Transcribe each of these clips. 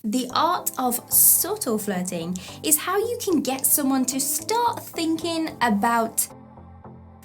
The art of subtle flirting is how you can get someone to start thinking about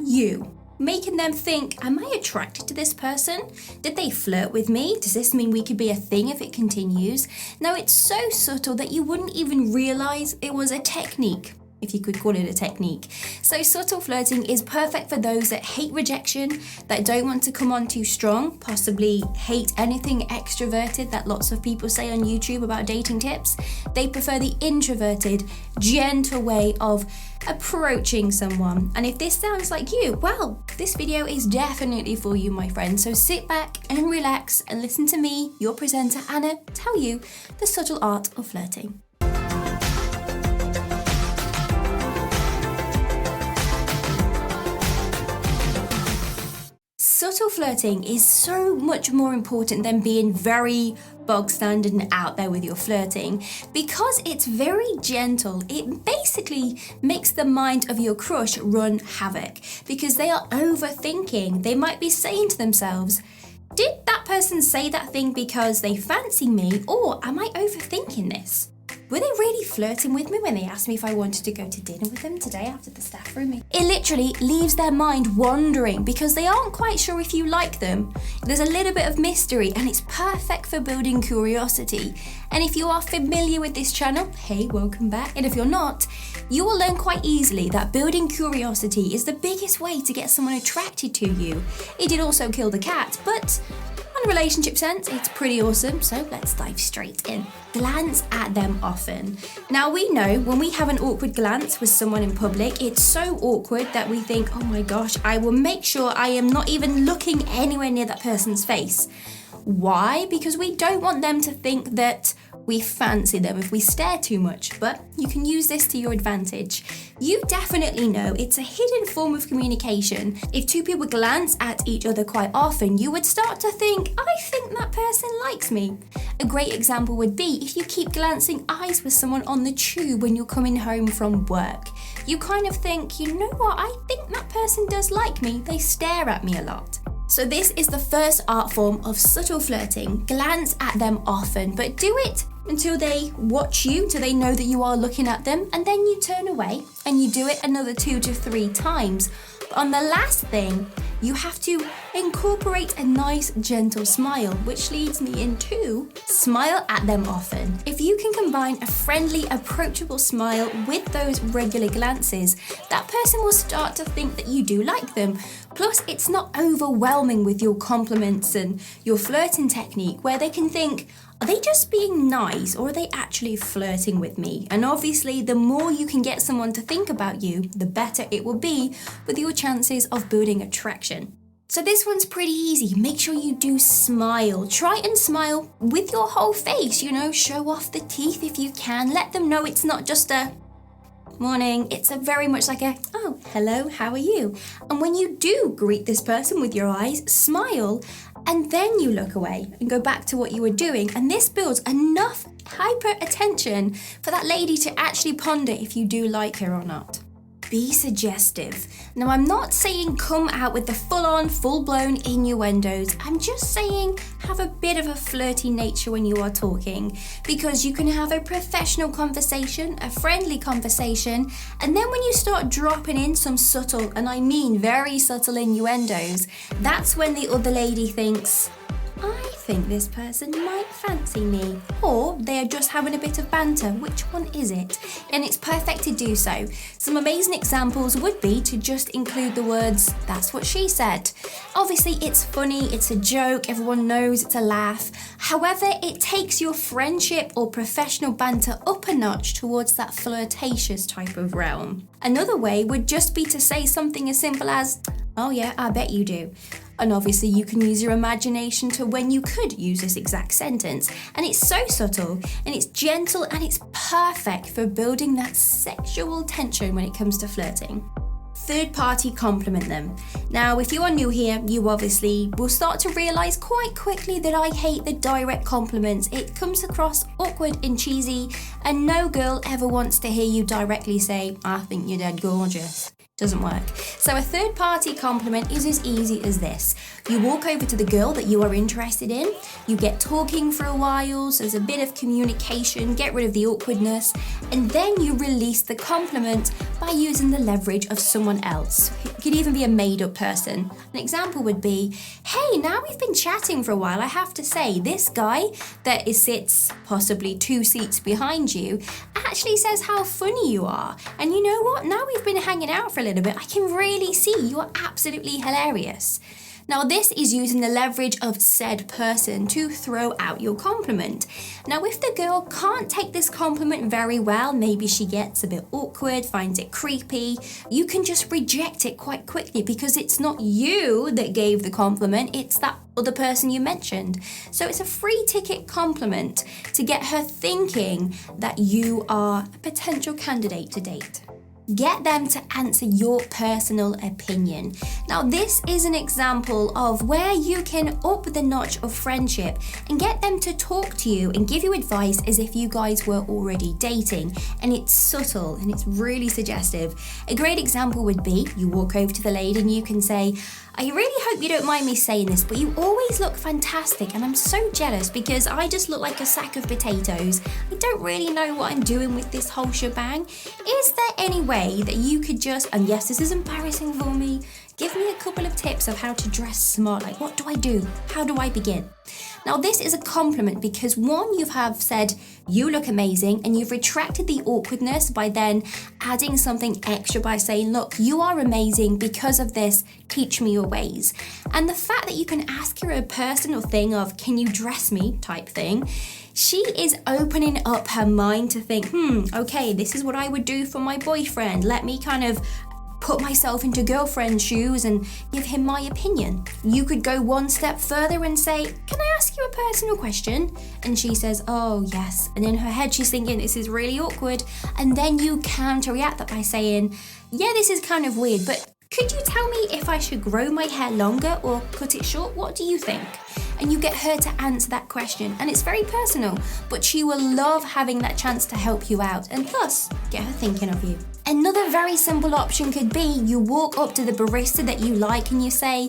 you, making them think, am I attracted to this person? Did they flirt with me? Does this mean we could be a thing if it continues? Now, it's so subtle that you wouldn't even realize it was a technique, if you could call it a technique. So subtle flirting is perfect for those that hate rejection, that don't want to come on too strong, possibly hate anything extroverted that lots of people say on YouTube about dating tips. They prefer the introverted, gentle way of approaching someone. And if this sounds like you, well, this video is definitely for you, my friend. So sit back and relax and listen to me, your presenter Anna, tell you the subtle art of flirting. Subtle flirting is so much more important than being very bog standard and out there with your flirting. Because it's very gentle, it basically makes the mind of your crush run havoc because they are overthinking. They might be saying to themselves, did that person say that thing because they fancy me, or am I overthinking this? Were they really flirting with me when they asked me if I wanted to go to dinner with them today after the staff room meeting? It literally leaves their mind wandering because they aren't quite sure if you like them. There's a little bit of mystery and it's perfect for building curiosity. And if you are familiar with this channel, hey, welcome back. And if you're not, you will learn quite easily that building curiosity is the biggest way to get someone attracted to you. It did also kill the cat, but in a relationship sense, it's pretty awesome, so let's dive straight in. Glance at them often. Now we know when we have an awkward glance with someone in public, it's so awkward that we think, oh my gosh, I will make sure I am not even looking anywhere near that person's face. Why? Because we don't want them to think that we fancy them if we stare too much, but you can use this to your advantage. You definitely know it's a hidden form of communication. If two people glance at each other quite often, you would start to think, I think that person likes me. A great example would be if you keep glancing eyes with someone on the tube when you're coming home from work. You kind of think, you know what, I think that person does like me. They stare at me a lot. So this is the first art form of subtle flirting. Glance at them often, but do it until they watch you, till they know that you are looking at them, and then you turn away and you do it another 2 to 3 times. But on the last thing, you have to incorporate a nice gentle smile, which leads me into smile at them often. If you can combine a friendly, approachable smile with those regular glances, that person will start to think that you do like them. Plus, it's not overwhelming with your compliments and your flirting technique where they can think, are they just being nice or are they actually flirting with me? And obviously, the more you can get someone to think about you, the better it will be with your chances of building attraction. So this one's pretty easy. Make sure you do smile. Try and smile with your whole face, show off the teeth if you can. Let them know it's not just a morning. It's a very much like a, oh, hello, how are you? And when you do greet this person with your eyes, smile, and then you look away and go back to what you were doing. And this builds enough hyper attention for that lady to actually ponder if you do like her or not. Be suggestive. Now, I'm not saying come out with the full-on, full-blown innuendos. I'm just saying have a bit of a flirty nature when you are talking, because you can have a professional conversation, a friendly conversation, and then when you start dropping in some subtle, and I mean very subtle innuendos, that's when the other lady thinks, I think this person might fancy me. Or they are just having a bit of banter. Which one is it? And it's perfect to do so. Some amazing examples would be to just include the words, that's what she said. Obviously, it's funny, it's a joke, everyone knows it's a laugh. However, it takes your friendship or professional banter up a notch towards that flirtatious type of realm. Another way would just be to say something as simple as, oh yeah, I bet you do. And obviously you can use your imagination to when you could use this exact sentence. And it's so subtle and it's gentle and it's perfect for building that sexual tension when it comes to flirting. third party compliment them. Now, if you are new here, you obviously will start to realize quite quickly that I hate the direct compliments. It comes across awkward and cheesy, and no girl ever wants to hear you directly say, I think you're dead gorgeous. Doesn't work. So a third party compliment is as easy as this. You walk over to the girl that you are interested in, you get talking for a while, so there's a bit of communication, get rid of the awkwardness, and then you release the compliment by using the leverage of someone else. It could even be a made-up person. An example would be, hey, now we've been chatting for a while, I have to say, this guy that sits possibly 2 seats behind you actually says how funny you are. And you know what? Now we've been hanging out for a little bit, I can really see you are absolutely hilarious. Now, this is using the leverage of said person to throw out your compliment. Now, if the girl can't take this compliment very well, maybe she gets a bit awkward, finds it creepy, you can just reject it quite quickly because it's not you that gave the compliment, it's that other person you mentioned. So it's a free ticket compliment to get her thinking that you are a potential candidate to date. Get them to answer your personal opinion. Now, this is an example of where you can up the notch of friendship and get them to talk to you and give you advice as if you guys were already dating. And it's subtle and it's really suggestive. A great example would be you walk over to the lady and you can say, I really hope you don't mind me saying this, but you always look fantastic and I'm so jealous because I just look like a sack of potatoes. I don't really know what I'm doing with this whole shebang. Is there any way that you could just, and yes, this is embarrassing for me, give me a couple of tips of how to dress smart? Like, what do I do? How do I begin? Now, this is a compliment because one, you have said you look amazing and you've retracted the awkwardness by then adding something extra by saying, look, you are amazing because of this, teach me your ways. And the fact that you can ask her a personal thing of, can you dress me type thing, she is opening up her mind to think, okay, this is what I would do for my boyfriend. Let me kind of put myself into girlfriend's shoes and give him my opinion. You could go one step further and say, can I ask you a personal question? And she says, oh yes. And in her head she's thinking, this is really awkward. And then you counter-react that by saying, yeah, this is kind of weird, but could you tell me if I should grow my hair longer or cut it short? What do you think? And you get her to answer that question. And it's very personal, but she will love having that chance to help you out and thus get her thinking of you. Another very simple option could be you walk up to the barista that you like and you say,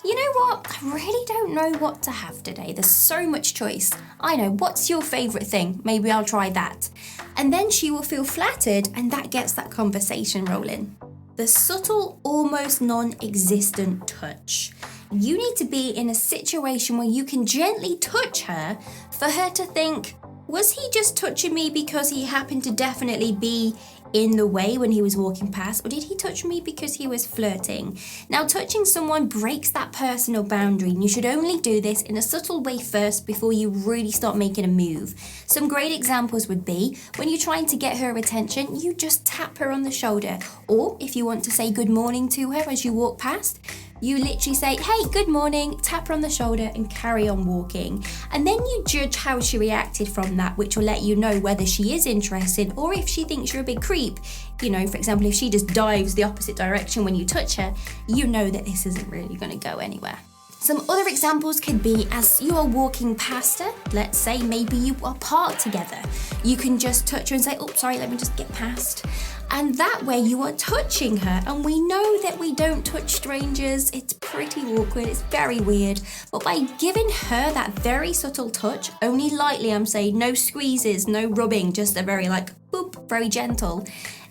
you know what, I really don't know what to have today. There's so much choice. I know, what's your favourite thing? Maybe I'll try that. And then she will feel flattered and that gets that conversation rolling. The subtle, almost non-existent touch. You need to be in a situation where you can gently touch her for her to think, was he just touching me because he happened to definitely be in the way when he was walking past, or did he touch me because he was flirting? Now, touching someone breaks that personal boundary, and you should only do this in a subtle way first before you really start making a move. Some great examples would be when you're trying to get her attention, you just tap her on the shoulder, or if you want to say good morning to her as you walk past, you literally say, hey, good morning, tap her on the shoulder and carry on walking. And then you judge how she reacted from that, which will let you know whether she is interested or if she thinks you're a big creep. You know, for example, if she just dives the opposite direction when you touch her, you know that this isn't really going to go anywhere. Some other examples could be as you are walking past her, let's say maybe you are parked together. You can just touch her and say, oh, sorry, let me just get past. And that way you are touching her. And we know that we don't touch strangers. It's pretty awkward. It's very weird. But by giving her that very subtle touch, only lightly, I'm saying, no squeezes, no rubbing, just a very like, boop, very gentle.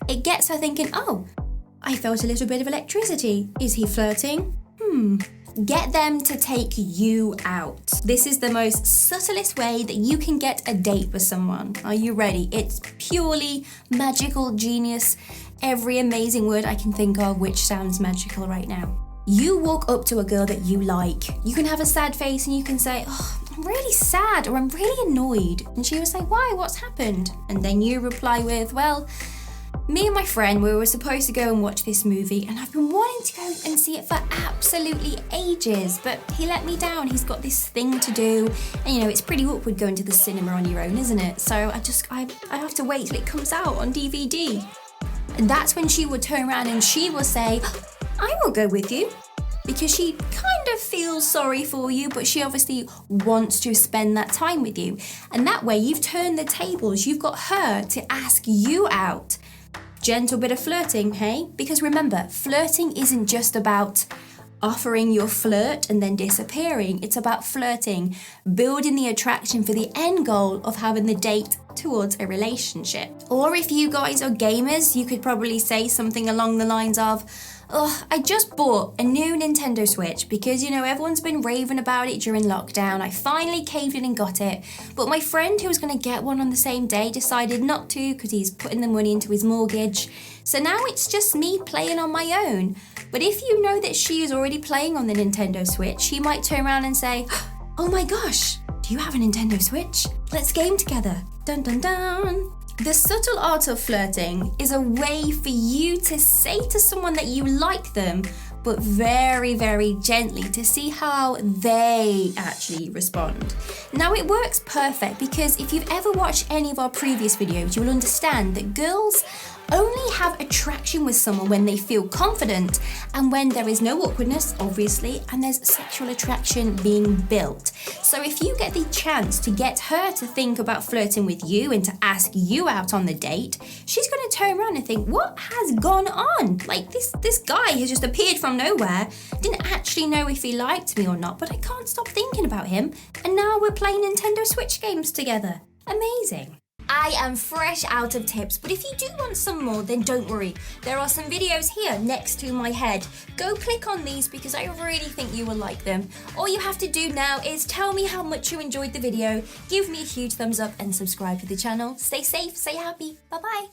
It gets her thinking, oh, I felt a little bit of electricity. Is he flirting? Get them to take you out. This is the most subtlest way that you can get a date with someone. Are you ready? It's purely magical genius. Every amazing word I can think of which sounds magical right now. You walk up to a girl that you like. You can have a sad face and you can say, oh, I'm really sad or I'm really annoyed. And she will say, why? What's happened? And then you reply with, well, me and my friend, we were supposed to go and watch this movie and I've been wanting to go and see it for absolutely ages, but he let me down. He's got this thing to do and you know, it's pretty awkward going to the cinema on your own, isn't it? So I have to wait till it comes out on DVD. And that's when she would turn around and she will say, I will go with you. Because she kind of feels sorry for you, but she obviously wants to spend that time with you. And that way you've turned the tables. You've got her to ask you out. Gentle bit of flirting, hey? Because remember, flirting isn't just about offering your flirt and then disappearing. It's about flirting, building the attraction for the end goal of having the date towards a relationship. Or if you guys are gamers, you could probably say something along the lines of, oh, I just bought a new Nintendo Switch because, everyone's been raving about it during lockdown. I finally caved in and got it. But my friend who was going to get one on the same day decided not to because he's putting the money into his mortgage. So now it's just me playing on my own. But if you know that she is already playing on the Nintendo Switch, he might turn around and say, oh my gosh, do you have a Nintendo Switch? Let's game together. Dun dun dun. The subtle art of flirting is a way for you to say to someone that you like them, but very, very gently to see how they actually respond. Now it works perfect because if you've ever watched any of our previous videos, you'll understand that girls only have attraction with someone when they feel confident and when there is no awkwardness, obviously, and there's sexual attraction being built. So if you get the chance to get her to think about flirting with you and to ask you out on the date, she's going to turn around and think, what has gone on? Like this guy has just appeared from nowhere, didn't actually know if he liked me or not, but I can't stop thinking about him, and now we're playing Nintendo Switch games together. Amazing. I am fresh out of tips, but if you do want some more, then don't worry. There are some videos here next to my head. Go click on these because I really think you will like them. All you have to do now is tell me how much you enjoyed the video, give me a huge thumbs up and subscribe to the channel. Stay safe, stay happy. Bye-bye.